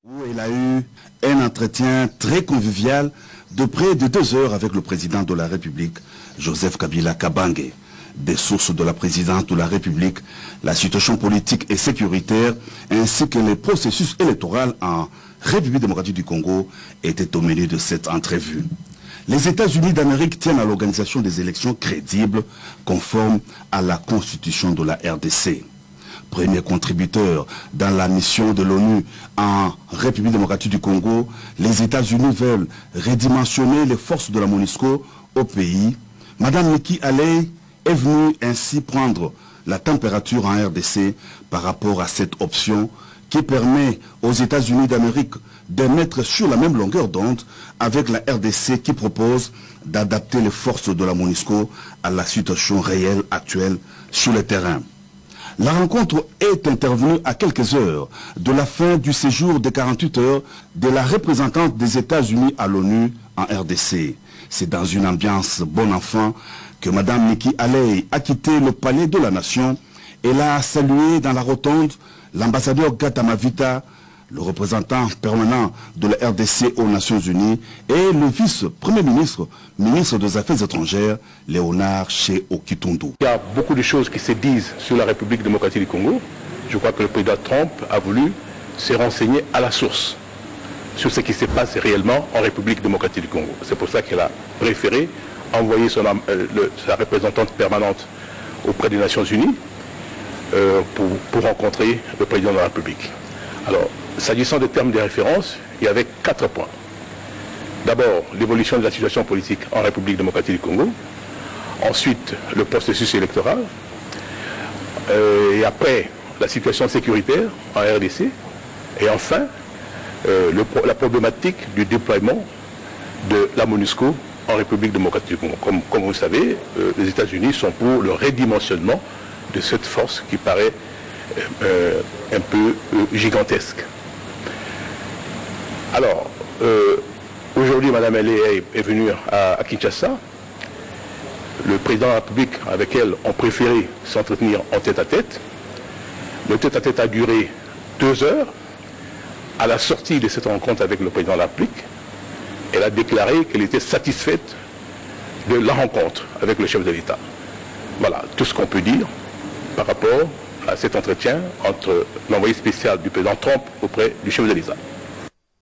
Où il a eu un entretien très convivial de près de 2 heures avec le président de la République, Joseph Kabila Kabange. Des sources de la présidence de la République, la situation politique et sécuritaire, ainsi que les processus électoraux en République démocratique du Congo étaient au menu de cette entrevue. Les États-Unis d'Amérique tiennent à l'organisation des élections crédibles, conformes à la constitution de la RDC. Premier contributeur dans la mission de l'ONU en République démocratique du Congo, les États-Unis veulent redimensionner les forces de la MONUSCO au pays. Madame Nikki Haley est venue ainsi prendre la température en RDC par rapport à cette option qui permet aux États-Unis d'Amérique de mettre sur la même longueur d'onde avec la RDC qui propose d'adapter les forces de la MONUSCO à la situation réelle actuelle sur le terrain. La rencontre est intervenue à quelques heures de la fin du séjour de 48 heures de la représentante des États-Unis à l'ONU en RDC. C'est dans une ambiance bon enfant que Mme Nikki Haley a quitté le palais de la Nation. Elle a salué dans la rotonde l'ambassadeur Gatamavita, le représentant permanent de la RDC aux Nations Unies, et le vice-premier ministre, ministre des Affaires étrangères, Léonard Che Okitundu. Il y a beaucoup de choses qui se disent sur la République démocratique du Congo. Je crois que le président Trump a voulu se renseigner à la source sur ce qui se passe réellement en République démocratique du Congo. C'est pour ça qu'il a préféré envoyer sa représentante permanente auprès des Nations Unies pour rencontrer le président de la République. Alors, s'agissant des termes de référence, il y avait 4 points. D'abord, l'évolution de la situation politique en République démocratique du Congo. Ensuite, le processus électoral. Et après, la situation sécuritaire en RDC. Et enfin, la problématique du déploiement de la MONUSCO en République démocratique du Congo. Comme vous le savez, les États-Unis sont pour le redimensionnement de cette force qui paraît un peu gigantesque. Alors, aujourd'hui, Mme Haley est venue à Kinshasa. Le président de la République, avec elle, ont préféré s'entretenir en tête-à-tête. Le tête-à-tête a duré 2 heures. À la sortie de cette rencontre avec le président de la République, elle a déclaré qu'elle était satisfaite de la rencontre avec le chef de l'État. Voilà tout ce qu'on peut dire par rapport à cet entretien entre l'envoyé spécial du président Trump auprès du chef de l'État.